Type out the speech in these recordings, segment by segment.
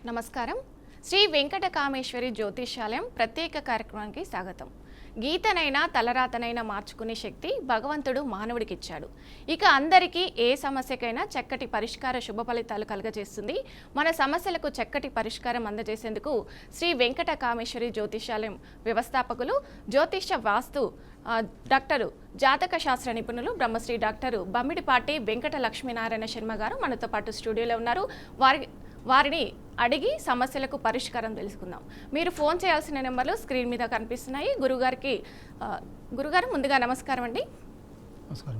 నమస్కారం. శ్రీ వెంకట కామేశ్వరి జ్యోతిష్యాలయం ప్రత్యేక కార్యక్రమానికి స్వాగతం. గీతనైనా తలరాతనైనా మార్చుకునే శక్తి భగవంతుడు మానవుడికి ఇచ్చాడు. ఇక అందరికీ ఏ సమస్యకైనా చక్కటి పరిష్కార శుభ ఫలితాలు కలుగజేస్తుంది. మన సమస్యలకు చక్కటి పరిష్కారం అందజేసేందుకు శ్రీ వెంకట కామేశ్వరి జ్యోతిష్యాలయం వ్యవస్థాపకులు, జ్యోతిష వాస్తు డాక్టరు, జాతక శాస్త్ర నిపుణులు బ్రహ్మశ్రీ డాక్టరు బమ్మిడిపాటి వెంకట లక్ష్మీనారాయణ శర్మ గారు మనతో పాటు స్టూడియోలో ఉన్నారు. వారిని అడిగి సమస్యలకు పరిష్కారం తెలుసుకుందాం. మీరు ఫోన్ చేయాల్సిన నెంబర్లు స్క్రీన్ మీద కనిపిస్తున్నాయి. గురుగారు ముందుగా నమస్కారం అండి. నమస్కారం.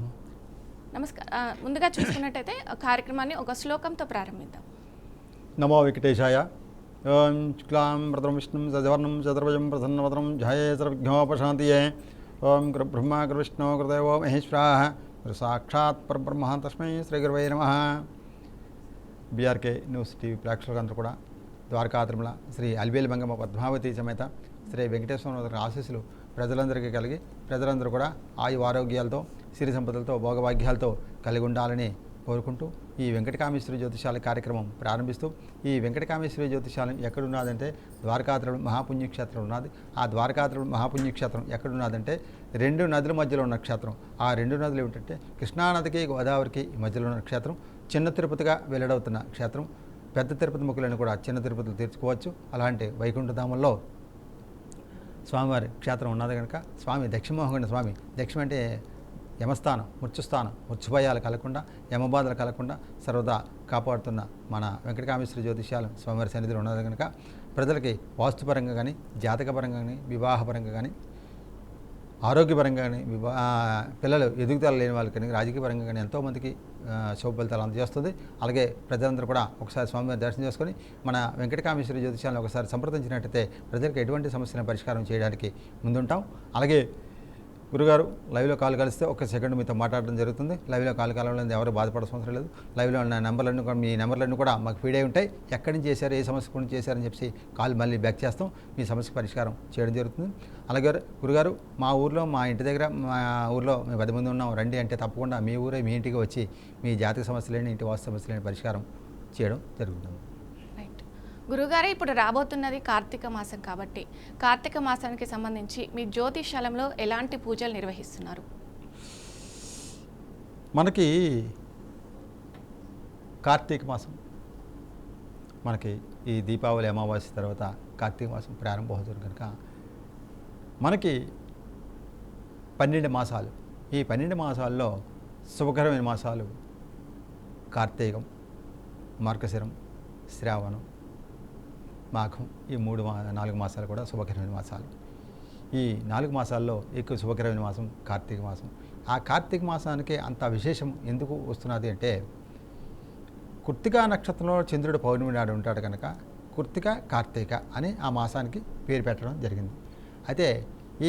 ముందుగా చూసుకున్నట్టయితే కార్యక్రమాన్ని ఒక శ్లోకంతో ప్రారంభిద్దాం. నమో వెంకటేశాయ. ఓం శుక్లాం వరదం విష్ణుం సజవర్ణం చతుర్భుజం ప్రసన్నవదనం ధ్యాయేత్ సర్వవిఘ్నోపశాంతయే. ఓం గురు బ్రహ్మ గురు విష్ణు గురుదేవో మహేశ్వరాః గురు సాక్షాత్ పరబ్రహ్మ తస్మై శ్రీ గురవే నమః. బీఆర్కే న్యూస్ టీవీ ప్రేక్షకులకు అందరూ కూడా ద్వారకా తిరుమల శ్రీ అలివేలు మంగమ్మ పద్మావతి సమేత శ్రీ వెంకటేశ్వర ఆశీస్సులు ప్రజలందరికీ కలిగి ప్రజలందరూ కూడా ఆయు ఆరోగ్యాలతో సిరి సంపదలతో భోగభాగ్యాలతో కలిగి ఉండాలని కోరుకుంటూ ఈ వెంకటకామేశ్వరి జ్యోతిషాల కార్యక్రమం ప్రారంభిస్తూ, ఈ వెంకటకామేశ్వరి జ్యోతిషాలయం ఎక్కడున్నదంటే ద్వారకా తిరుమల మహాపుణ్యక్షేత్రం ఉన్నది. ఆ ద్వారకా తిరుమల మహాపుణ్యక్షేత్రం ఎక్కడున్నదంటే రెండు నదుల మధ్యలో ఉన్న క్షేత్రం. ఆ రెండు నదులు ఏమిటంటే కృష్ణానదికి గోదావరికి మధ్యలో ఉన్న క్షేత్రం. చిన్న తిరుపతిగా వెల్లడవుతున్న క్షేత్రం. పెద్ద తిరుపతి ముక్కులను కూడా చిన్న తిరుపతిలో తీర్చుకోవచ్చు. అలాంటి వైకుంఠధామంలో స్వామివారి క్షేత్రం ఉన్నది కనుక స్వామి దక్షిమోహన స్వామి, దక్షిణ అంటే యమస్థానం, మృత్యుస్థానం, మృత్యుభయాలు కలగకుండా, యమబాధలు కలగకుండా సర్వదా కాపాడుతున్న మన వెంకటకామేశ్వరి జ్యోతిష్యాలయం స్వామివారి సన్నిధిలో ఉన్నది కనుక ప్రజలకి వాస్తుపరంగా కానీ, జాతకపరంగా కానీ, వివాహపరంగా కానీ, ఆరోగ్యపరంగా కానీ, పిల్లలు ఎదుగుదల లేని వాళ్ళకి కానీ, రాజకీయపరంగా కానీ ఎంతోమందికి శుభ ఫలితాలు అందజేస్తుంది. అలాగే ప్రజలందరూ కూడా ఒకసారి స్వామివారి దర్శనం చేసుకొని మన వెంకటకామేశ్వరి జ్యోతిష్యాలను ఒకసారి సంప్రదించినట్టయితే ప్రజలకు ఎటువంటి సమస్యలను పరిష్కారం చేయడానికి ముందుంటాం. అలాగే గురుగారు లైవ్లో కాల్ కలిస్తే ఒక సెకండ్ మీతో మాట్లాడడం జరుగుతుంది. లైవ్లో కాల్ కలవడం ఎవరు బాధపడాల్సిన అవసరం లేదు. లైవ్లో ఉన్న నెంబర్లన్నీ కూడా, మీ నెంబర్లన్నీ కూడా మాకు ఫీడ్ అయి ఉంటాయి. ఎక్కడి నుంచి చేశారు, ఏ సమస్య గురించి చేశారని చెప్పి కాల్ మళ్ళీ బ్యాక్ చేస్తాం. మీ సమస్యకు పరిష్కారం చేయడం జరుగుతుంది. అలాగే గురుగారు మా ఊర్లో, మా ఇంటి దగ్గర, మా ఊర్లో మేము 10 మంది ఉన్నాం రండి అంటే తప్పకుండా మీ ఊరే మీ ఇంటికి వచ్చి మీ జాతక సమస్యలేని, ఇంటి వాస్తు సమస్యలేని పరిష్కారం చేయడం జరుగుతుంది. గురుగారే, ఇప్పుడు రాబోతున్నది కార్తీక మాసం కాబట్టి కార్తీక మాసానికి సంబంధించి మీ జ్యోతిష్యాలంలో ఎలాంటి పూజలు నిర్వహిస్తున్నారు? మనకి కార్తీక మాసం, మనకి ఈ దీపావళి అమావాస్య తర్వాత కార్తీక మాసం ప్రారంభమవుతుంది కనుక మనకి 12 మాసాలు. ఈ 12 మాసాల్లో శుభకరమైన మాసాలు కార్తీకం, మార్గశిరం, శ్రావణం, మాఘం. ఈ 4 మాసాలు కూడా శుభకరమైన మాసాలు. ఈ 4 మాసాల్లో ఎక్కువ శుభకరమైన మాసం కార్తీక మాసం. ఆ కార్తీక మాసానికి అంత విశేషం ఎందుకు వస్తున్నది అంటే, కృత్తికా నక్షత్రంలో చంద్రుడు పౌర్ణమి నాడు ఉంటాడు కనుక కృత్తిక కార్తీక అని ఆ మాసానికి పేరు పెట్టడం జరిగింది. అయితే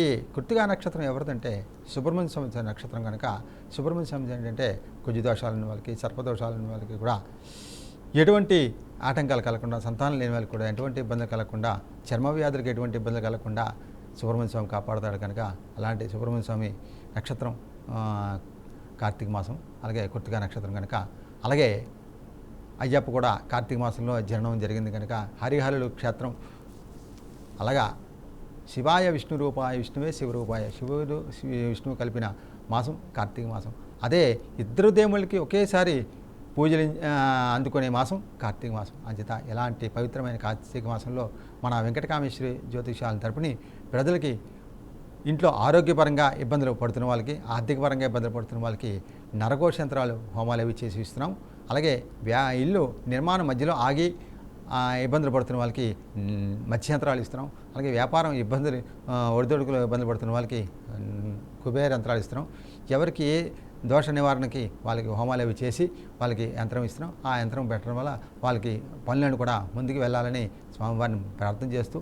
ఈ కృత్తికా నక్షత్రం ఎవరిదంటే సుబ్రహ్మణ్య స్వామి నక్షత్రం కనుక సుబ్రహ్మణ్య స్వామి ఏంటంటే కుజు దోషాలున్న వాళ్ళకి, సర్పదోషాలున్న వాళ్ళకి కూడా ఎటువంటి ఆటంకాలు కలగకుండా, సంతానం లేని వాళ్ళకి కూడా ఎటువంటి ఇబ్బందులు కలగకుండా, చర్మ వ్యాధులకు ఎటువంటి ఇబ్బందులు కలగకుండా సుబ్రహ్మణ్య స్వామి కాపాడుతాడు కనుక అలాంటి సుబ్రహ్మణ్య స్వామి నక్షత్రం కార్తీక మాసం. అలాగే కృత్తికా నక్షత్రం కనుక, అలాగే అయ్యప్ప కూడా కార్తీక మాసంలో జననం జరిగింది కనుక హరిహరులు క్షేత్రం. అలాగా శివాయ విష్ణు రూపాయ విష్ణువే శివరూపాయ, శివుడు విష్ణువు కలిపిన మాసం కార్తీక మాసం. అదే ఇద్దరు దేవుళ్ళకి ఒకేసారి పూజలు అందుకునే మాసం కార్తీక మాసం. అంచేత ఎలాంటి పవిత్రమైన కార్తీక మాసంలో మన వెంకటకామేశ్వరి జ్యోతిషాల తరపుని ప్రజలకి ఇంట్లో ఆరోగ్యపరంగా ఇబ్బందులు పడుతున్న వాళ్ళకి, ఆర్థికపరంగా ఇబ్బందులు పడుతున్న వాళ్ళకి నరకోశ యంత్రాలు హోమాలు అవి చేసి ఇస్తున్నాం. అలాగే ఇల్లు నిర్మాణం మధ్యలో ఆగి ఇబ్బందులు పడుతున్న వాళ్ళకి మత్స్యంత్రాలు ఇస్తున్నాం. అలాగే వ్యాపారం ఇబ్బందులు, ఒడిదొడుకులు ఇబ్బందులు పడుతున్న వాళ్ళకి కుబేర యంత్రాలు ఇస్తున్నాం. ఎవరికి ఏ దోష నివారణకి వాళ్ళకి హోమాలు అవి చేసి వాళ్ళకి యంత్రం ఇస్తున్నాం. ఆ యంత్రం పెట్టడం వల్ల వాళ్ళకి పనులను కూడా ముందుకు వెళ్ళాలని స్వామివారిని ప్రార్థన చేస్తూ,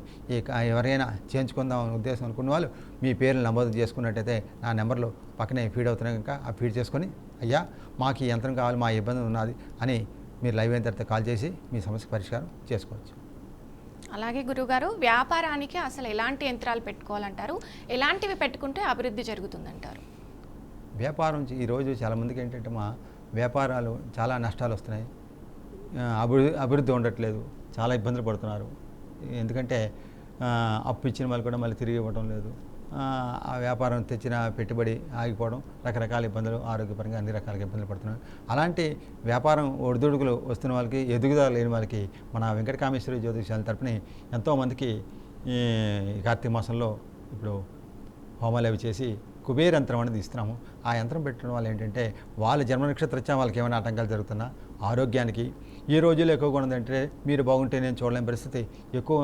ఎవరైనా చేయించుకుందాం అనే ఉద్దేశం అనుకున్న వాళ్ళు మీ పేర్లు నమోదు చేసుకున్నట్టయితే నా నెంబర్లు పక్కనే ఫీడ్ అవుతున్నాయి కనుక ఆ ఫీడ్ చేసుకొని, అయ్యా మాకు ఈ యంత్రం కావాలి, మా ఇబ్బంది ఉన్నది అని మీరు లైవ్ అయిన తర్వాత కాల్ చేసి మీ సమస్య పరిష్కారం చేసుకోవచ్చు. అలాగే గురుగారు, వ్యాపారానికి అసలు ఎలాంటి యంత్రాలు పెట్టుకోవాలంటారు? ఎలాంటివి పెట్టుకుంటే అభివృద్ధి జరుగుతుందంటారు? వ్యాపారం ఈరోజు చాలామందికి ఏంటంటే మా వ్యాపారాలు చాలా నష్టాలు వస్తున్నాయి. అభివృద్ధి ఉండట్లేదు, చాలా ఇబ్బందులు పడుతున్నారు. ఎందుకంటే అప్పు ఇచ్చిన వాళ్ళు కూడా మళ్ళీ తిరిగి ఇవ్వడం లేదు, ఆ వ్యాపారం తెచ్చిన పెట్టుబడి ఆగిపోవడం, రకరకాల ఇబ్బందులు, ఆరోగ్యపరంగా అన్ని రకాల ఇబ్బందులు పడుతున్నారు. అలాంటి వ్యాపారం ఒడిదుడుకులు వస్తున్న వాళ్ళకి, ఎదుగుదల లేని వాళ్ళకి మన వెంకట కామేశ్వరి జ్యోతిషాల తరపున ఎంతోమందికి ఈ కార్తీక మాసంలో ఇప్పుడు హోమాలు అవి చేసి కుబేర యంత్రం అనేది ఇస్తున్నాము. ఆ యంత్రం పెట్టడం వల్ల ఏంటంటే వాళ్ళ జన్మ నక్షత్రరీత్యా వాళ్ళకి ఏమైనా ఆటంకాలు జరుగుతున్నా ఆరోగ్యానికి ఈ రోజుల్లో ఎక్కువగా ఉన్నదంటే మీరు బాగుంటే నేను చూడలేని పరిస్థితి ఎక్కువ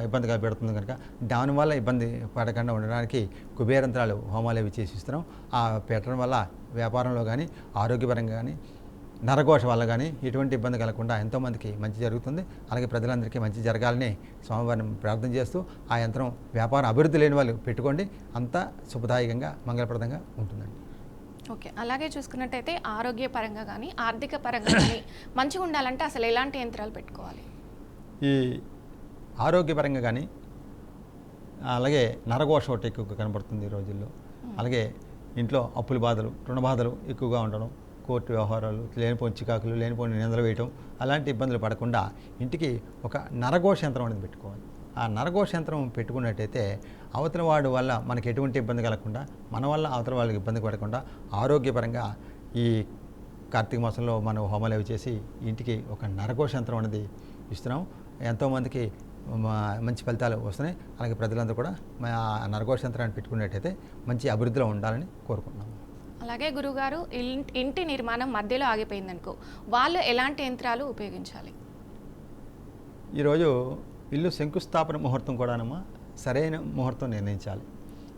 ఇబ్బందిగా పెడుతుంది కనుక దానివల్ల ఇబ్బంది పడకుండా ఉండడానికి కుబేర యంత్రాలు హోమాలు అవి చేసి ఇస్తున్నాం. ఆ పెట్టడం వల్ల వ్యాపారంలో కానీ ఆరోగ్యపరంగా కానీ నరఘోష వల్ల కానీ ఎటువంటి ఇబ్బంది కలగకుండా ఎంతోమందికి మంచి జరుగుతుంది. అలాగే ప్రజలందరికీ మంచి జరగాలని స్వామివారిని ప్రార్థన చేస్తూ ఆ యంత్రం వ్యాపారం అభివృద్ధి లేని వాళ్ళు పెట్టుకోండి, అంతా శుభదాయకంగా మంగళప్రదంగా ఉంటుందండి. ఓకే, అలాగే చూసుకున్నట్టయితే ఆరోగ్యపరంగా కానీ ఆర్థిక పరంగా కానీ మంచిగా ఉండాలంటే అసలు ఎలాంటి యంత్రాలు పెట్టుకోవాలి? ఈ ఆరోగ్యపరంగా కానీ అలాగే నరఘోష ఒకటి ఎక్కువగా కనబడుతుంది ఈ రోజుల్లో. అలాగే ఇంట్లో అప్పుల బాధలు, రుణ బాధలు ఎక్కువగా ఉండడం, కోర్టు వ్యవహారాలు, లేనిపోని చికాకులు, లేనిపోని నిందలు వేయటం, అలాంటి ఇబ్బందులు పడకుండా ఇంటికి ఒక నరఘోష యంత్రం అనేది పెట్టుకోవాలి. ఆ నరఘోష యంత్రం పెట్టుకున్నట్టయితే అవతల వాడు వల్ల మనకి ఎటువంటి ఇబ్బంది కలగకుండా, మన వల్ల అవతల వాళ్ళకి ఇబ్బంది పడకుండా ఆరోగ్యపరంగా ఈ కార్తీక మాసంలో మనం హోమాలు అవి చేసి ఇంటికి ఒక నరఘోష యంత్రం అనేది ఇస్తున్నాం. ఎంతోమందికి మంచి ఫలితాలు వస్తున్నాయి. అలాగే ప్రజలందరూ కూడా ఆ నరఘోష యంత్రాన్ని పెట్టుకున్నట్టయితే మంచి అభివృద్ధిలో ఉండాలని కోరుకుంటున్నాం. అలాగే గురుగారు, ఇంటి నిర్మాణం మధ్యలో ఆగిపోయిందనుకో, వాళ్ళు ఎలాంటి యంత్రాలు ఉపయోగించాలి? ఈరోజు ఇల్లు శంకుస్థాపన ముహూర్తం కూడానమ్మా సరైన ముహూర్తం నిర్ణయించాలి.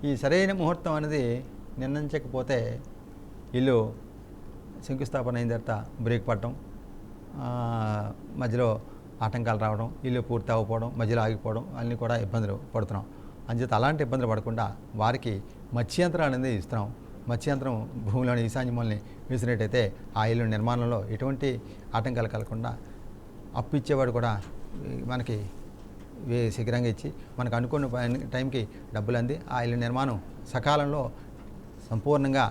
ఈ సరైన ముహూర్తం అనేది నిర్ణయించకపోతే ఇల్లు శంకుస్థాపన అయిన తర్వాత బ్రేక్ పడటం, మధ్యలో ఆటంకాలు రావడం, ఇల్లు పూర్తి అవ్వకపోవడం, మధ్యలో ఆగిపోవడం అన్నీ కూడా ఇబ్బందులు పడుతున్నాం. అంచేత అలాంటి ఇబ్బందులు పడకుండా వారికి మత్స్యంత్రాలు అనేది ఇస్తున్నాం. మత్స్యంత్రం భూమిలోని ఈశాన్యమూలని వేసినట్టయితే ఆ ఇల్లు నిర్మాణంలో ఎటువంటి ఆటంకాలు కలగకుండా అప్పు ఇచ్చేవాడు కూడా మనకి శీఘ్రంగా ఇచ్చి మనకు అనుకున్న టైంకి డబ్బులు అంది ఆ ఇల్లు నిర్మాణం సకాలంలో సంపూర్ణంగా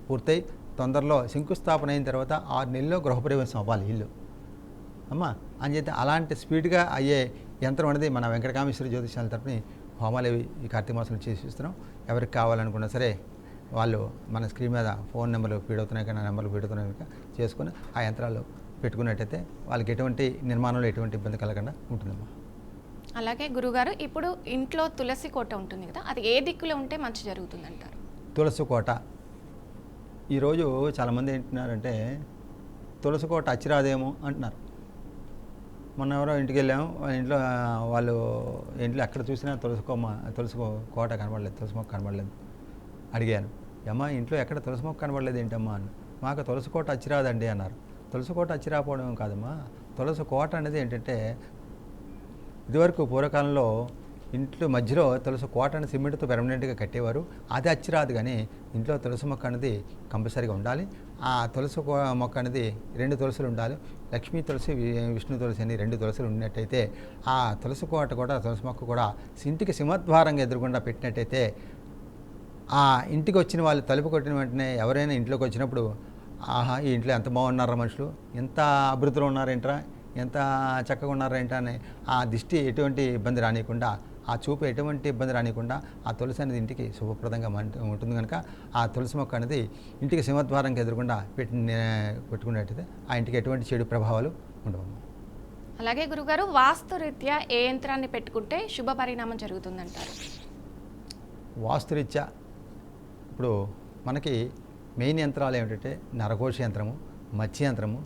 పూర్తయి తొందరలో శంకుస్థాపన అయిన తర్వాత 6 నెలల్లో గృహప్రవేశం అవ్వాలి ఇల్లు అమ్మ. అంచేత అలాంటి స్పీడ్గా అయ్యే యంత్రం అనేది మన వెంకట కామేశ్వరి జ్యోతిషాల తరపున హోమాలు ఈ కార్తీక మాసంలో చేసి ఇస్తున్నాం. ఎవరికి కావాలనుకున్నా సరే వాళ్ళు మన స్క్రీన్ మీద ఫోన్ నెంబర్లు ఫీడ్ అవుతున్నాయి కానీ నెంబర్లు ఫీడ్ అవుతున్నాయి కనుక చేసుకుని ఆ యంత్రాలు పెట్టుకున్నట్టయితే వాళ్ళకి ఎటువంటి నిర్మాణంలో ఎటువంటి ఇబ్బంది కలగకుండా ఉంటుందమ్మా. అలాగే గురుగారు, ఇప్పుడు ఇంట్లో తులసి కోట ఉంటుంది కదా, అది ఏ దిక్కులో ఉంటే మంచి జరుగుతుంది అంటారు? తులసి కోట ఈరోజు చాలామంది ఏంటున్నారంటే తులసి కోట అచ్చిరాదేమో అంటున్నారు. మొన్న ఎవరో ఇంటికి వెళ్ళాము, వాళ్ళు ఇంట్లో ఎక్కడ చూసినా తులసి కోట కనబడలేదు, తులసి మొక్క కనబడలేదు. అడిగాను, అమ్మా ఇంట్లో ఎక్కడ తులసి మొక్క కనబడలేదు ఏంటమ్మా అని. మాకు తులసి కోట అచ్చిరాదండి అన్నారు. తులసి కోట అచ్చిరాపోవడం కాదమ్మా, తులసి కోట అనేది ఏంటంటే ఇదివరకు పూర్వకాలంలో ఇంట్లో మధ్యలో తులసి కోట అని సిమెంట్తో పెర్మనెంట్గా కట్టేవారు. అది అచ్చిరాదు, కానీ ఇంట్లో తులసి మొక్క అనేది కంపల్సరీగా ఉండాలి. ఆ తులసి మొక్క అనేది 2 తులసులు ఉండాలి. లక్ష్మీ తులసి, విష్ణు తులసి అని 2 తులసులు ఉన్నట్టయితే ఆ తులసి కోట కూడా, తులసి మొక్క కూడా ఇంటికి సింహద్వారంగా ఎదురుగుండా పెట్టినట్టయితే ఆ ఇంటికి వచ్చిన వాళ్ళు తలుపు కొట్టిన వెంటనే ఎవరైనా ఇంట్లోకి వచ్చినప్పుడు ఆహా ఈ ఇంట్లో ఎంత బాగున్నారా మనుషులు, ఎంత అభివృద్ధిలో ఉన్నారేంట్రా, ఎంత చక్కగా ఉన్నారేంటా అని ఆ దిష్టి ఎటువంటి ఇబ్బంది రానియకుండా, ఆ చూపు ఎటువంటి ఇబ్బంది రానియకుండా ఆ తులసి అనేది ఇంటికి శుభప్రదంగా ఉంటుంది కనుక ఆ తులసి మొక్క అనేది ఇంటికి సింహద్వారంకి ఎదురుకుండా పెట్టుకున్నట్టయితే ఆ ఇంటికి ఎటువంటి చెడు ప్రభావాలు ఉండవు. అలాగే గురుగారు, వాస్తురీత్యా ఏ యంత్రాన్ని పెట్టుకుంటే శుభ పరిణామం జరుగుతుందంటారు? వాస్తురీత్యా ఇప్పుడు మనకి మెయిన్ యంత్రాలు ఏమిటంటే నరఘోష యంత్రము, మత్స్య యంత్రము,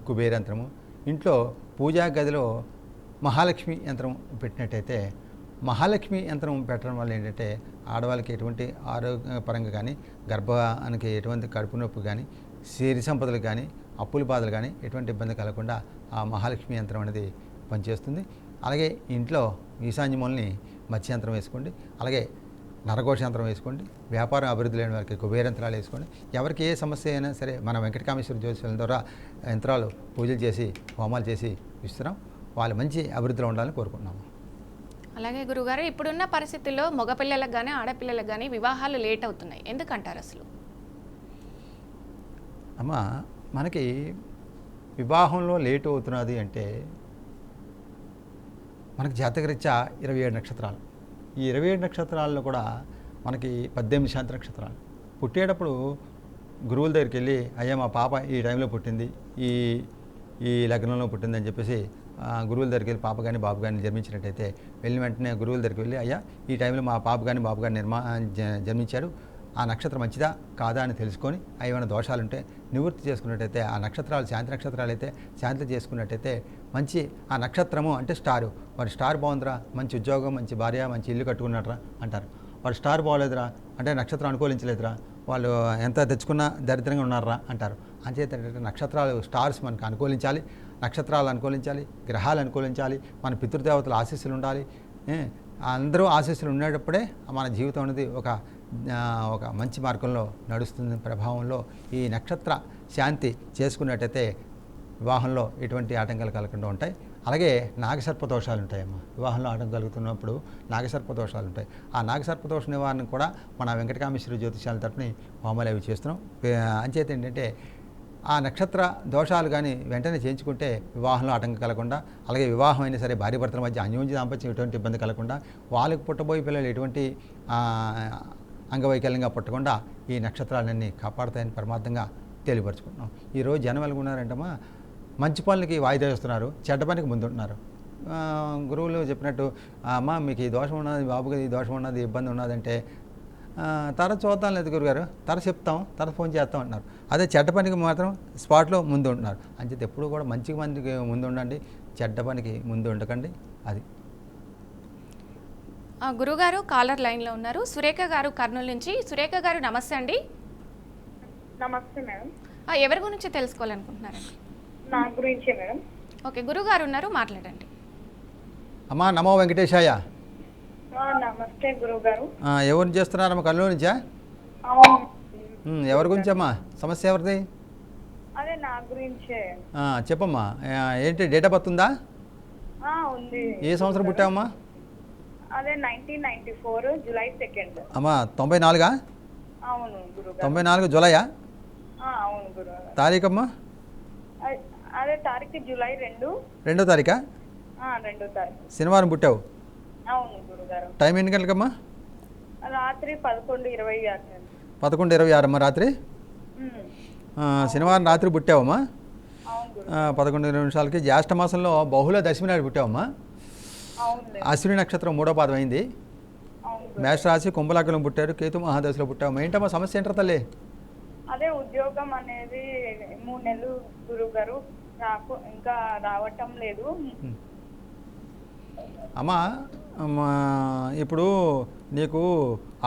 కుబేర యంత్రము. ఇంట్లో పూజా గదిలో మహాలక్ష్మి యంత్రం పెట్టినట్టయితే, మహాలక్ష్మి యంత్రం పెట్టడం వల్ల ఏంటంటే ఆడవాళ్ళకి ఎటువంటి ఆరోగ్యపరంగా కానీ, గర్భానికి ఎటువంటి కడుపు నొప్పి కానీ, సిరి సంపదలు కానీ, అప్పుల బాధలు కానీ ఎటువంటి ఇబ్బంది కలగకుండా ఆ మహాలక్ష్మి యంత్రం అనేది పనిచేస్తుంది. అలాగే ఇంట్లో ఈశాన్యమూలని మత్స్య యంత్రం వేసుకోండి. అలాగే నరఘోష యంత్రం వేసుకోండి. వ్యాపారం అభివృద్ధి లేని వారికి కుబేర యంత్రాలు వేసుకోండి. ఎవరికి ఏ సమస్య అయినా సరే మన వెంకట కామేశ్వరి జ్యోతిషాల ద్వారా యంత్రాలు పూజలు చేసి హోమాలు చేసి ఇస్తున్నాం. వాళ్ళు మంచి అభివృద్ధిలో ఉండాలని కోరుకుంటున్నాము. అలాగే గురుగారు, ఇప్పుడున్న పరిస్థితుల్లో మగపిల్లలకు కానీ ఆడపిల్లలకు కానీ వివాహాలు లేట్ అవుతున్నాయి, ఎందుకంటారు అసలు? అమ్మ మనకి వివాహంలో లేట్ అవుతున్నది అంటే మనకి జాతకరీత్యా 27 నక్షత్రాలు. ఈ 27 నక్షత్రాల్లో కూడా మనకి 18 శాంతి నక్షత్రాలు. పుట్టేటప్పుడు గురువుల దగ్గరికి వెళ్ళి అయ్యా మా పాప ఈ టైంలో పుట్టింది, ఈ ఈ లగ్నంలో పుట్టింది అని చెప్పేసి గురువుల దగ్గరికి వెళ్ళి పాప కానీ బాబు కానీ జన్మించినట్టయితే వెళ్ళిన వెంటనే గురువుల దగ్గరికి వెళ్ళి అయ్యా ఈ టైంలో మా పాప కానీ బాబు కానీ జన్మించారు, ఆ నక్షత్రం మంచిదా కాదా అని తెలుసుకొని ఏమైనా దోషాలు ఉంటే నివృత్తి చేసుకున్నట్టయితే ఆ నక్షత్రాలు శాంతి నక్షత్రాలు అయితే శాంతి చేసుకున్నట్టయితే మంచి ఆ నక్షత్రము అంటే స్టారు, వారి స్టార్ బాగుందిరా, మంచి ఉద్యోగం, మంచి భార్య, మంచి ఇల్లు కట్టుకున్నట్రా అంటారు. వాడు స్టార్ బాగోలేదురా అంటే నక్షత్రం అనుకూలించలేదురా, వాళ్ళు ఎంత తెచ్చుకున్నా దరిద్రంగా ఉన్నారా అంటారు. అంచేత నక్షత్రాలు స్టార్స్ మనకు అనుకూలించాలి, నక్షత్రాలు అనుకూలించాలి, గ్రహాలు అనుకూలించాలి, మన పితృదేవతల ఆశీస్సులు ఉండాలి. అందరూ ఆశీస్సులు ఉండేటప్పుడే మన జీవితం అనేది ఒక మంచి మార్గంలో నడుస్తుంది. ప్రభావంలో ఈ నక్షత్ర శాంతి చేసుకున్నట్టయితే వివాహంలో ఎటువంటి ఆటంకాలు కలగకుండా ఉంటాయి. అలాగే నాగసర్ప దోషాలు ఉంటాయమ్మా. వివాహంలో ఆటంకం కలుగుతున్నప్పుడు నాగసర్ప దోషాలు ఉంటాయి. ఆ నాగసర్ప దోష నివారణ కూడా మన వెంకటకామేశ్వరి జ్యోతిషాల తరపున హోమాలు అవి చేస్తున్నాం. అంచేత ఏంటంటే ఆ నక్షత్ర దోషాలు కానీ వెంటనే చేయించుకుంటే వివాహంలో ఆటంకం కలగకుండా, అలాగే వివాహం అయినా సరే భార్య భర్తల మధ్య అన్యోన్య దాంపత్యం ఎటువంటి ఇబ్బంది కలగకుండా, వాళ్ళకి పుట్టబోయే పిల్లలు ఎటువంటి అంగవైకల్యంగా పుట్టకుండా ఈ నక్షత్రాలన్నీ కాపాడుతాయని పరమార్థంగా తెలియపరుచుకుంటున్నాం. ఈరోజు జనం ఎలాగున్నారంటమ్మా, మంచి పనులకి వాయిదా వేస్తున్నారు, చెడ్డ పనికి ముందుంటున్నారు. గురువులు చెప్పినట్టు అమ్మ మీకు ఈ దోషం ఉన్నది, బాబుకి ఈ దోషం ఉన్నది, ఇబ్బంది ఉన్నదంటే తర్వాత చూద్దాం లేదు గురుగారు, తర్వాత చెప్తాం, తర్వాత ఫోన్ చేస్తాం అంటున్నారు. అదే చెడ్డ పనికి మాత్రం స్పాట్లో ముందు ఉంటున్నారు. అంచేత ఎప్పుడు కూడా మంచి మందికి ముందు ఉండండి, చెడ్డ పనికి ముందు ఉండకండి. అది గురుగారు కాలర్ లైన్లో ఉన్నారు. సురేఖ గారు కర్నూలు నుంచి. సురేఖ గారు నమస్తే అండి. నమస్తే మేడం. ఎవరి గురించి తెలుసుకోవాలనుకుంటున్నారండి? నా గురించే మేడం. ఓకే, గురుగారు ఉన్నారు, మాట్లాడండి. అమ్మా నమో వెంకటేశాయ. నమస్తే గురువు గారు. ఎవరిని చేస్తున్నారమ్మా? కర్నూలు నుంచా? అవును. ఎవరి గురించి అమ్మా? సమస్య ఎవరిది? అదే నా గురించే. చెప్పమ్మా, ఏంటి డేట్ ఆఫ్ బర్త్ ఉందా? ఉంది. ఏ సంవత్సరం పుట్టావమ్మా? అదే 1994 జూలై 2. అమ్మా 94? అవును గురువు గారు. 94 జూలైయా? అవును గురువు గారు. తారీఖు అమ్మా? అదే తారీఖు జూలై 2. 2వ తారీఖా? 2వ తారీఖు. శనివారం పుట్టావు? అవును గురుగారు. టైం ఎన్ని గంటలకమ్మా? రాత్రి 11:26. 11:26 అమ్మా రాత్రి. శనివారం రాత్రి పుట్టావమ్మా? అవును గురు. 11:20 జ్యేష్ఠ మాసంలో బహుళ దశమి నాడు పుట్టావమ్మా. అశ్విని నక్షత్రం 3వ పాదం అయింది. మేషరాశి కుంభలగ్నం పుట్టారు, కేతు మహాదశలో పుట్టావు. ఏంటమ్మా సమస్య ఏంటారు తల్లి? అదే ఉద్యోగం అనేది 3 నెలలు గురువు గారు ఇంకా రావటం లేదు. అమ్మా ఇప్పుడు నీకు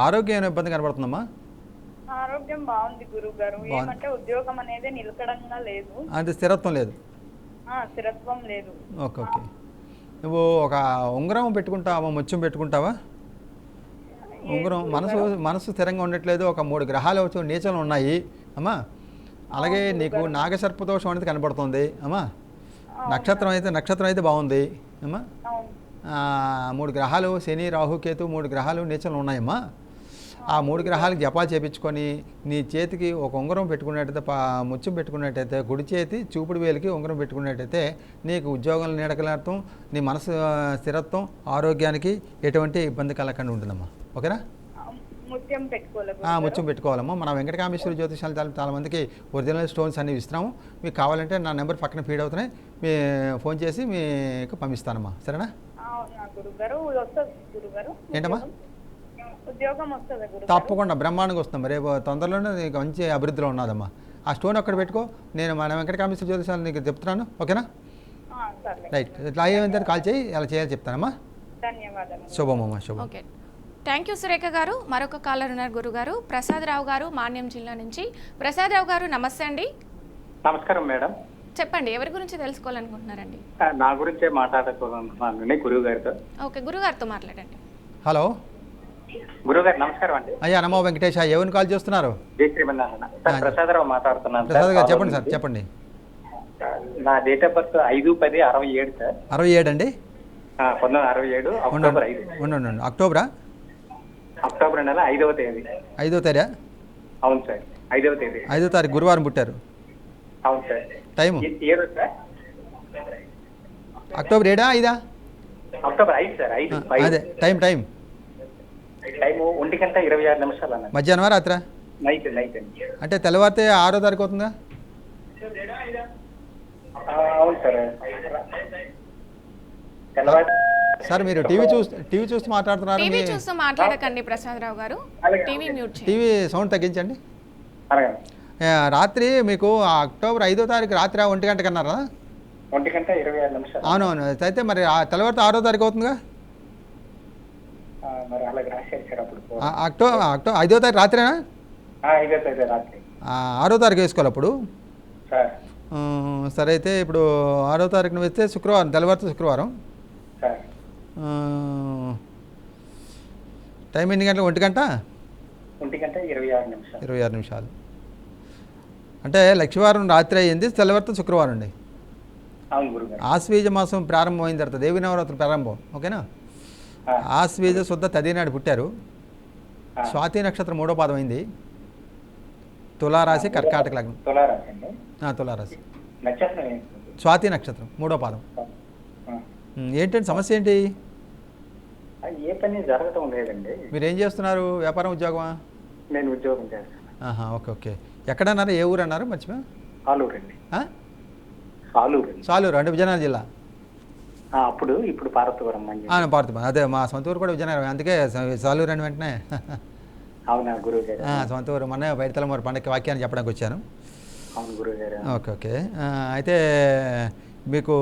ఆరోగ్యం ఇబ్బంది కనబడుతుందమ్మా? ఆరోగ్యం బాగుంది గురువు గారు. ఏమంటే ఉద్యోగం అనేది నిలకడంగా లేదు. అంటే స్థిరత్వం లేదు? స్థిరత్వం లేదు. Okay okay. నువ్వు ఒక ఉంగరం పెట్టుకుంటావా, ముత్యం పెట్టుకుంటావా? ఉంగరం మనసు స్థిరంగా ఉండట్లేదు. ఒక 3 గ్రహాలు వచ్చి నీచలు ఉన్నాయి అమ్మా. అలాగే నీకు నాగసర్పదోషం అనేది కనబడుతుంది అమ్మా. నక్షత్రం అయితే బాగుంది అమ్మా. 3 గ్రహాలు శని రాహు కేతు 3 గ్రహాలు నీచలు ఉన్నాయమ్మా. ఆ 3 గ్రహాలకు జపాలు చేపించుకొని నీ చేతికి ఒక ఉంగరం పెట్టుకున్నట్టయితే, ముత్యం పెట్టుకున్నట్టయితే, కుడి చేతి చూపుడు వేలికి ఉంగరం పెట్టుకున్నట్టయితే నీకు ఉద్యోగంలో నీడకలర్థం, నీ మనసు స్థిరత్వం, ఆరోగ్యానికి ఎటువంటి ఇబ్బంది కలగకుండా ఉంటుందమ్మా. ఓకేనా? ముత్యం పెట్టుకోవాలమ్మా. మన వెంకటకామేశ్వరి జ్యోతిషాలు చాలా మందికి ఒరిజినల్ స్టోన్స్ అన్ని ఇస్తున్నాము. మీకు కావాలంటే నా నెంబర్ పక్కన ఫీడ్ అవుతున్నాయి, మీ ఫోన్ చేసి మీకు పంపిస్తానమ్మా. సరేనా? ఏంటమ్మా? తప్పకుండా బ్రహ్మాండంగా వస్తాం. రేపు తొందరలోనే నీకు మంచి అభివృద్ధిలో ఉన్నదమ్మా. ఆ స్టోన్ అక్కడ పెట్టుకో, నేను మన వెంకటకామేశ్వరి జ్యోతిషాలు నీకు చెప్తున్నాను. ఓకేనా? రైట్. ఇట్లా అయ్యేంత కాల్ చేయి, అలా చేయాలి చెప్తానమ్మా. శుభమమ్మా, శుభం. ఓకే, థ్యాంక్ యూ సురేఖ గారు. మరొక కాలర్ ఉన్నారు గురుగారు. ప్రసాదరావు గారు మాన్యం జిల్లా నుంచి. ప్రసాదరావు గారు నమస్తే అండి. నమస్కారం మేడం. చెప్పండి, ఎవరి గురించి తెలుసుకోవాలనుకుంటున్నారండి? నా గురించే మాట్లాడుకోవాలనుకుంటున్నాను గురువు గారితో. ఓకే, గురుగారితో మాట్లాడండి. హలో గురువు గారు నమస్కారం అండి. అయ్యా నమో వెంకటేశ. ఎవరిని కాల్ చేస్తున్నారు? జై శ్రీమన్నారాయణ. ప్రసాదరావు మాట్లాడుతున్నాను. ప్రసాద్ గారు చెప్పండి సార్. చెప్పండి. నా డేట్ ఆఫ్ బర్త్ 5/10/67 సార్. 67 అండి? 1967 అక్టోబర్ 5. ఉండండి. అక్టోబర్ నెల 5వ తేదీ. 5వ తేదీ? అవును సార్, 5వ తేదీ. 5వ తారీఖు గురువారం పుట్టారు. అవును సార్. టైము ఏ రోజు సార్? అక్టోబర్ 7 5 అక్టోబర్ 5 సార్, 5 అదే టైం టైము 1:26 అన్న. మధ్యాహ్నం రాత్రా? నైట్ అండి. అంటే తెల్లవారితే 6వ తారీఖు అవుతుందా? అవును సార్. తెల్లవారు సార్ మీరు టీవీ చూస్తూ మాట్లాడుతున్నారు. టీవీ చూస్తూ మాట్లాడకండి ప్రసాదరావు గారు, టీవీ మ్యూట్ చేయండి. టీవీ సౌండ్ తగ్గించండి. అలాగే రాత్రి మీకు అక్టోబర్ 5వ తారీఖు రాత్రి 1 గంటకి అన్నారా? 1:26 అవునవును. అయితే మరి తెల్లవారితే 6వ తారీఖు అవుతుందిగా? మరి అలాగే రాశారు సార్ అప్పుడు. అక్టోబర్ 5వ తారీఖు రాత్రేనా? 5వ తారీఖు రాత్రి. 6వ తారీఖు వేసుకోవాలి అప్పుడు. సార్ సరే అయితే ఇప్పుడు 6వ తారీఖున వేస్తే శుక్రవారం, తెల్లవారితే శుక్రవారం. సార్ టైం ఎన్ని గంటలు? 1 గంట 1:26 26 నిమిషాలు. అంటే లక్షవారం రాత్రి అయ్యింది, తెల్లవారితే శుక్రవారం అండి. అవును గురుగారు. ఆశ్వీజ మాసం ప్రారంభమైన తర్వాత దేవి నవరాత్రులు ప్రారంభం, ఓకేనా? ఆశ్వీజ శుద్ధ తది నాడు పుట్టారు. స్వాతి నక్షత్రం 3వ పాదం అయింది. తులారాశి, కర్కాటక లగ్నం. తులారాశి అండి. తులారాశి, నక్షత్రం ఏంటి? స్వాతి నక్షత్రం 3వ పాదం. ఏంటండి సమస్య ఏంటి? ఏ పని జరగటం లేదండి. మీరు ఏం చేస్తున్నారు? వ్యాపారం, ఉద్యోగమా? నేను ఉద్యోగం చేస్తాను. Okay okay. ఎక్కడన్నారు? ఏ ఊరు అన్నారు? మర్చిపో. సాలూరు అండి. సాలూరు అంటే విజయనగరం జిల్లా. ఇప్పుడు పార్వతీపురం మంది. పార్వతీపురం, అదే మా సొంత ఊరు కూడా విజయనగరం, అందుకే సాలూరు అని వెంటనే. అవునా గురువు గారు? సొంత ఊరు. మొన్న బయట తలమూరు పండగ వాక్యాన్ని చెప్పడానికి వచ్చాను. అవును గురువు గారు. Okay okay. అయితే మీకు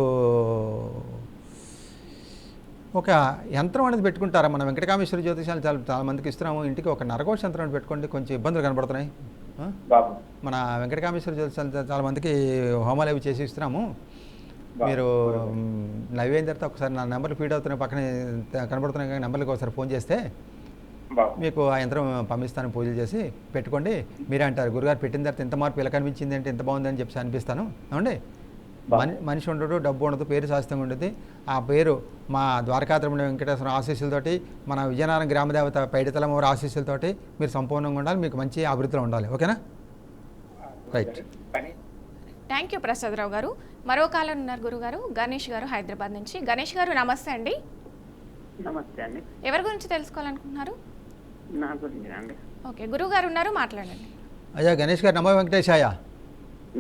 ఒక యంత్రం అనేది పెట్టుకుంటారా? మన వెంకటకామేశ్వర జ్యోతిషాలు చాలా మందికి ఇస్తున్నాము. ఇంటికి ఒక నరకోశ యంత్రం పెట్టుకోండి, కొంచెం ఇబ్బందులు కనబడుతున్నాయి. మన వెంకటకామేశ్వర జ్యోతిషాలు చాలా మందికి హోమాలు అవి చేసి ఇస్తున్నాము. మీరు లైవ్ అయిన తర్వాత ఒకసారి నా నెంబర్లు ఫీడ్ అవుతున్నాయి, పక్కనే కనబడుతున్నాయి కానీ నెంబర్కి ఒకసారి ఫోన్ చేస్తే మీకు ఆ యంత్రం పంపిస్తాను. పూజలు చేసి పెట్టుకోండి. మీరే అంటారు గురుగారు పెట్టిన తర్వాత ఇంత మార్పు ఇలా కనిపించింది అంటే ఇంత బాగుందని చెప్పి అనిపిస్తాను. అవునండి. మనిషి ఉండడు, డబ్బు ఉండదు, పేరు శాస్త్రంగా ఉండదు. ఆ పేరు మా ద్వారకాద్రముడి వెంకటేశ్వర ఆశీస్సులతోటి, మన విజయనగరం గ్రామదేవత పైడితలమూరు ఆశీస్సులతోటి మీరు సంపూర్ణంగా ఉండాలి, మీకు మంచి అభివృద్ధిలో ఉండాలి. ఓకేనా? రైట్. థ్యాంక్ యూ ప్రసాదరావు గారు. మరో కాలం ఉన్నారు గురుగారు, గణేష్ గారు హైదరాబాద్ నుంచి. గణేష్ గారు నమస్తే అండి. నమస్తే అండి. ఎవరి గురించి తెలుసుకోవాలనుకుంటున్నారు? నా గురించి అండి. ఓకే, గురువు గారు ఉన్నారు, మాట్లాడండి. అయ్యా గణేష్ గారు, నమో వెంకటేశాయ.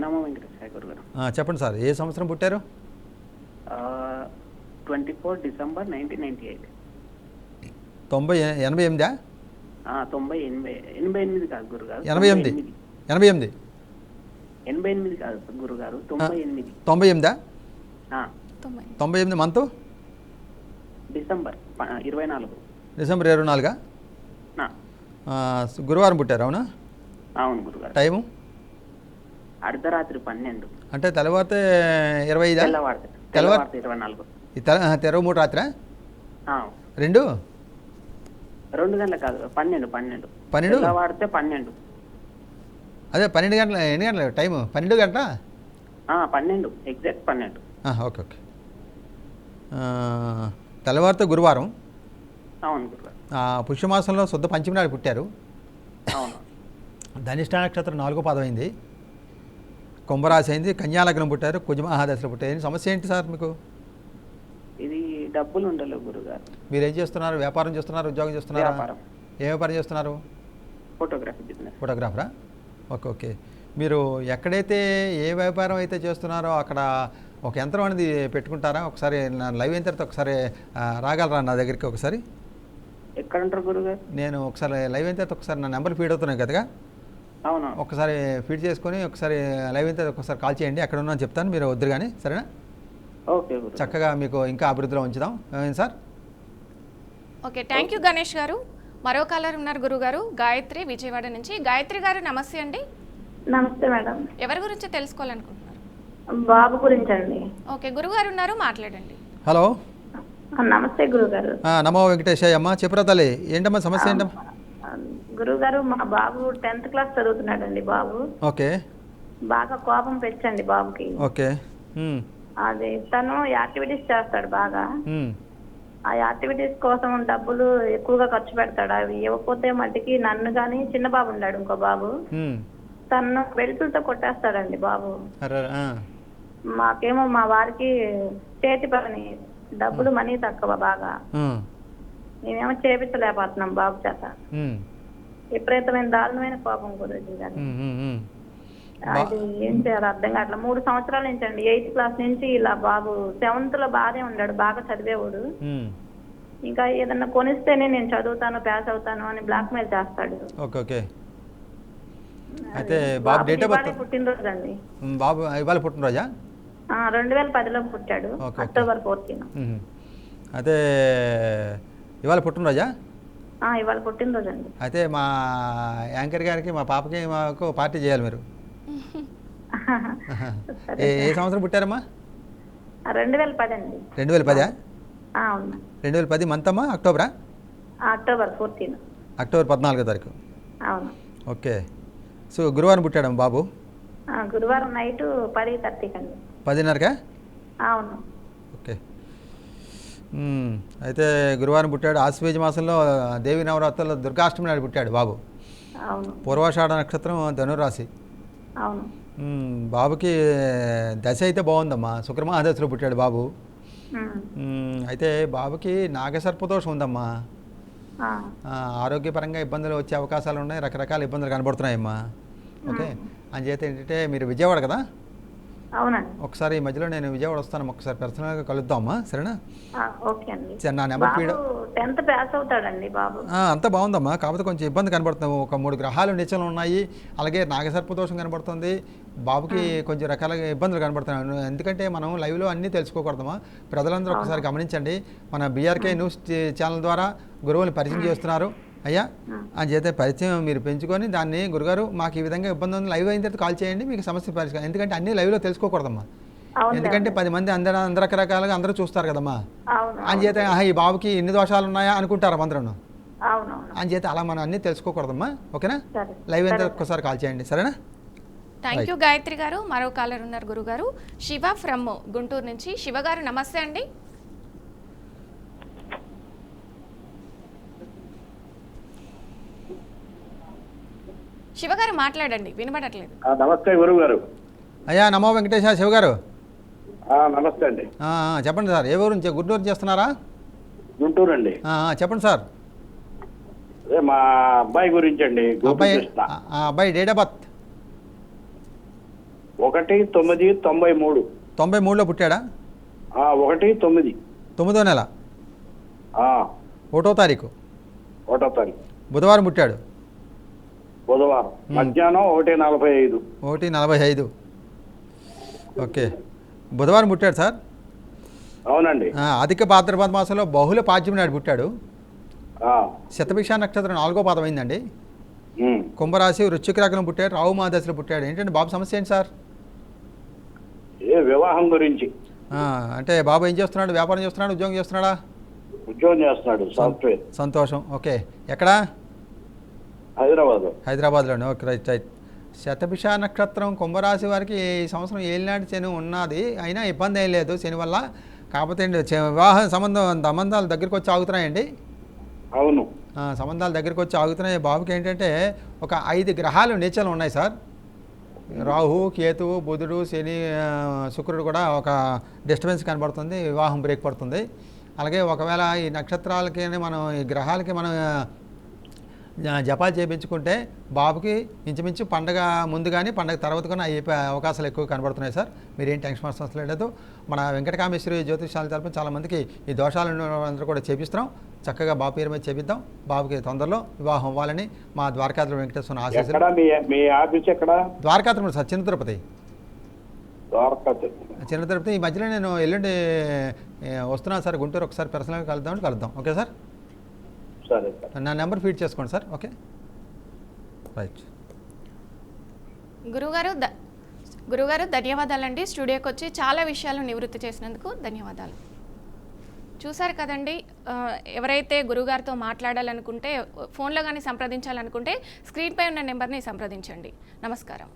నమో వెంకటేశాయ గురుగారు. చెప్పండి సార్, ఏ సంవత్సరం పుట్టారు? 24 డిసెంబర్ 1998. 88? 88 కాదు గురుగారు. 88 కాదు గురుగారు, 98. 98? 90 మంత్? డిసెంబర్ 24. డిసెంబర్ 24? గురువారం పుట్టారు, అవునా? అవును గురుగారు. టైము? అర్ధరాత్రి 12. అంటే తెల్లవారితే 25? తెల్లవారితే 24. 23 రాత్రా? 2 గంటలు కాదు, 12. తెల్లవారితే 12. అదే 12 గంటల. ఎన్ని గంటలు టైము? 12 గంటల? 12, ఎగ్జాక్ట్ 12. Okay okay. తెల్లవారితో గురువారం. అవును గురుగారు. పుష్యమాసంలో శుద్ధ పంచమి నాడు పుట్టారు. అవును. ధనిష్ట నక్షత్రం 4వ పాదం అయింది. కుంభరాశి అయింది. కన్యాలగ్నం పుట్టారు. కుజమహాదశలో పుట్టారు. సమస్య ఏంటి సార్ మీకు? ఇది డబ్బులు ఉండలేవు గురుగారు. మీరు ఏం చేస్తున్నారు? వ్యాపారం చేస్తున్నారు, ఉద్యోగం చేస్తున్నారు? ఏ వ్యాపారం చేస్తున్నారు? Photography business. ఫోటోగ్రాఫరా? Okay okay. మీరు ఎక్కడైతే ఏ వ్యాపారం అయితే చేస్తున్నారో అక్కడ ఒక యంత్రం అనేది పెట్టుకుంటారా? ఒకసారి నా లైవ్ అయిన తర్వాత ఒకసారి రాగలరా నా దగ్గరికి? ఒకసారి ఎక్కడ ఉంటారు గురుగారు? నేను ఒకసారి లైవ్ అయిన తర్వాత ఒకసారి నా నెంబర్ ఫీడ్ అవుతున్నాయి కదా, అవును, ఒకసారి ఫీడ్ చేసుకొని ఒకసారి లైవ్ అయిన తర్వాత ఒకసారి కాల్ చేయండి. ఎక్కడ ఉన్నా చెప్తాను, మీరు వద్దురు కానీ, సరేనా? ఓకే. చక్కగా మీకు ఇంకా అభివృద్ధిలో ఉంచుదాం sir. Okay, thank you Ganesh గారు. మరో కాలర్ ఉన్నారు గురుగారు, గాయత్రి విజయవాడ నుంచి. గాయత్రి గారు నమస్తే అండి. నమస్తే మేడం. ఎవరి గురించి తెలుసుకోవాలనుకుంటున్నారు? బాబు గురించి అండి. ఓకే, గురుగారు ఉన్నారు, మాట్లాడండి. హలో, నమస్తే గురుగారు. నమో వెంకటేశయ్య అమ్మ. చెప్పురా తల్లి, ఏంటమ్మా సమస్య? ఏంటమ్మా గురుగారు, మా బాబు 10th క్లాస్ చదువుతున్నాడండి. బాబు ఓకే, బాగా కోపం పెంచండి బాబుకి. ఓకే. అదే తను యాక్టివిటీస్ చేస్తాడు బాగా. ఆ యాక్టివిటీస్ కోసం డబ్బులు ఎక్కువగా ఖర్చు పెడతాడు. అవి ఇవ్వకపోతే మట్టికి నన్ను గాని, చిన్న బాబు ఉన్నాడు ఇంకో బాబు, తను బెల్టులతో కొట్టేస్తాడండి బాబు. మాకేమో మా వారికి చేతి పని డబ్బులు మనీ తక్కువ బాగా. ఉమ్, మేమేమో చేపించలేకపోతున్నాం బాబు చేత. ఉమ్, విపరీతమైన దారుణమైన కోపం గురించి కానీ ఉమ్, ఉమ్, ఉమ్. అది ఏం చేయాలి అర్థం కావట్లేదు. 3 సంవత్సరాల నుంచి అండి, 8th క్లాస్ నుంచి ఇలా బాబు 7th లో బాగానే ఉన్నాడు, బాగా చదివేవాడు. ఉమ్, ఇంకా ఏదన్నా కొనిస్తేనే నేను చదువుతాను పాస్ అవుతాను అని బ్లాక్ మెయిల్ చేస్తాడు. Okay okay. అయితే బాబు డేట్ ఆఫ్ బర్త్ పుట్టినరోజు అండి. బాబు ఇవాళ పుట్టినరోజా? 2010లో పుట్టాడు, ఓకే. అక్టోబర్ 14. ఉహు. అయితే ఇవాళ పుట్టినరోజా? ఇవాళ పుట్టినరోజు అండి. అయితే మా యాంకర్ గారికి మా పాపకి మాకు పార్టీ చేయాలి మీరు. ఏ సంవత్సరం పుట్టారమ్మా? 2010 అండి. 2010? అవును. 2010 మంత్ అమ్మా? అక్టోబరా? అక్టోబర్ 14. అక్టోబర్ 14వ తారీఖు. అవును. ఓకే. సో గురువారం పుట్టాడమ్మా బాబు? గురువారం నైట్ 10:30 అండి. 10:30కా? అవును. ఓకే. అయితే గురువారం పుట్టాడు. ఆశ్వేజ మాసంలో దేవి నవరాత్రుల్లో దుర్గాష్టమి నాడు పుట్టాడు బాబు. అవును. పూర్వాషాఢ నక్షత్రం ధనురాశి. అవును. బాబుకి దశ అయితే బాగుందమ్మా, శుక్రమహాదశలో పుట్టాడు బాబు. అయితే బాబుకి నాగసర్పదోషం ఉందమ్మా. ఆరోగ్యపరంగా ఇబ్బందులు వచ్చే అవకాశాలు ఉన్నాయి, రకరకాల ఇబ్బందులు కనబడుతున్నాయమ్మా. ఓకే. అంచేత ఏంటంటే మీరు విజయవాడ కదా? అవునండి. ఒకసారి ఈ మధ్యలో నేను విజయవాడ వస్తాను, ఒకసారి పర్సనల్గా కలుద్దామా? సరేనా? ఓకే అండి. సరే, నా నెంబర్ ఫీడ్. 10th పాస్ అవుతాడండి బాబు. అంతా బాగుందమ్మా, కాకపోతే కొంచెం ఇబ్బంది కనబడుతుంది. ఒక 3 గ్రహాలు నిత్యంలో ఉన్నాయి, అలాగే నాగసర్పదోషం కనబడుతుంది. బాబుకి కొంచెం రకాలుగా ఇబ్బందులు కనబడుతున్నాయి. ఎందుకంటే మనం లైవ్లో అన్నీ తెలుసుకోకూడదమ్మా. ప్రజలందరూ ఒకసారి గమనించండి. మన బీఆర్కే న్యూస్ ఛానల్ ద్వారా గురువుని పరిచయం చేస్తున్నారు అయ్యా. చేతే పరిచయం మీరు పెంచుకొని దాన్ని గురుగారు మాకు ఈ విధంగా ఇబ్బంది ఉంది, లైవ్ అయిన తర్వాత కాల్ చేయండి, మీకు సమస్య పరిష్కారం. ఎందుకంటే అన్నీ లైవ్లో తెలుసుకోకూడదమ్మా. ఎందుకంటే 10 మంది అందరు రకరకాలుగా అందరూ చూస్తారు కదమ్మా. చేత ఈ బాబుకి ఎన్ని దోషాలు ఉన్నాయా అనుకుంటారు అందరూ. చేత అలా మనం అన్నీ తెలుసుకోకూడదమ్మా. ఓకేనా? లైవ్ అయిన తర్వాత ఒక్కసారి కాల్ చేయండి, సరేనా? థ్యాంక్ యూ గాయత్రి గారు. మరో కాలర్ ఉన్నారు గురుగారు, శివ ఫ్రమ్ గుంటూరు నుంచి. శివ గారు నమస్తే అండి. శివ గారు మాట్లాడండి, వినబడట్లేదు. నమస్తే గురువు గారు. అయ్యా నమో వెంకటేశ. శివ గారు నమస్తే అండి. చెప్పండి సార్, ఏ ఊరు నుంచి? గుంటూరు నుంచి చేస్తున్నారా? గుంటూరు అండి. చెప్పండి సార్. అదే మా అబ్బాయి గురించి అండి. అబ్బాయి డేట్ ఆఫ్ బర్త్ 1/9/93. 93లో పుట్టాడా? 1/9. 9వ నెల 1వ తారీఖు. 1వ తారీఖు బుధవారం పుట్టాడు. బుధవారం మధ్యాహ్నం 1:45. 1:45. ఓకే, బుధవారం పుట్టాడు సార్. అవునండి. అధిక భాద్రపద మాసంలో బహుళ పాడ్యమి నాడు పుట్టాడు. శతభిష నక్షత్రం 4వ పాదం అయిందండి. కుంభరాశి వృశ్చిక రాశిలో పుట్టాడు. రాహు మహాదశలో పుట్టాడు. ఏంటంటే బాబు సమస్య ఏంటి సార్? వివాహం గురించి. అంటే బాబు ఏం చేస్తున్నాడు? వ్యాపారం చేస్తున్నాడు, ఉద్యోగం చేస్తున్నాడా? ఉద్యోగం చేస్తున్నాడు, సాఫ్ట్వేర్. సంతోషం. ఓకే, ఎక్కడా? హైదరాబాద్లోనే. Okay, right right. శతభిష నక్షత్రం కుంభరాశి వారికి ఈ సంవత్సరం ఏలినాటి శని ఉన్నది, అయినా ఇబ్బంది ఏం లేదు శని వల్ల. కాకపోతే వివాహ సంబంధాలు దగ్గరికి వచ్చి ఆగుతున్నాయండి. అవును, సంబంధాలు దగ్గరికి వచ్చి ఆగుతున్నాయి. బాబుకి ఏంటంటే ఒక 5 గ్రహాలు నేచర్లు ఉన్నాయి సార్. రాహు, కేతువు, బుధుడు, శని, శుక్రుడు కూడా ఒక డిస్టర్బెన్స్ కనబడుతుంది, వివాహం బ్రేక్ పడుతుంది. అలాగే ఒకవేళ ఈ నక్షత్రాలకి మనం, ఈ గ్రహాలకి మనం జపాలు చేయించుకుంటే బాబుకి ఇంచుమించు పండగ ముందు కానీ పండగ తర్వాత కానీ అయ్యే అవకాశాలు ఎక్కువ కనబడుతున్నాయి సార్. మీరేం టెన్షన్ అవసరం లేదు. మన వెంకటకామేశ్వరి జ్యోతిషాల తరపున చాలామందికి ఈ దోషాలు అందరూ కూడా చేపిస్తున్నాం. చక్కగా బాబు పేరు మీద చేపిద్దాం. బాబుకి తొందరలో వివాహం అవ్వాలని మా ద్వారకాద్రి వెంకటేశ్వర ఆశీస్సులు. ద్వారకాద్రి సార్, చిన్న తిరుపతి. చిన్న తిరుపతి. ఈ మధ్యలో నేను ఎల్లుండి వస్తున్నాను సార్ గుంటూరు. ఒకసారి పర్సనల్గా కలుద్దాం. Okay sir? నా నెంబర్ ఫీడ్ చేసుకోండి సార్. Okay, right. గురుగారు ధన్యవాదాలండి. స్టూడియోకి వచ్చి చాలా విషయాలు నివృత్తి చేసినందుకు ధన్యవాదాలు. చూసారు కదండి, ఎవరైతే గురుగారితో మాట్లాడాలనుకుంటే, ఫోన్లో కానీ సంప్రదించాలనుకుంటే స్క్రీన్పై ఉన్న నెంబర్ని సంప్రదించండి. నమస్కారం.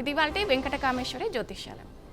ఇది ఇవాల్టి వెంకటకామేశ్వరి జ్యోతిష్యాలయం.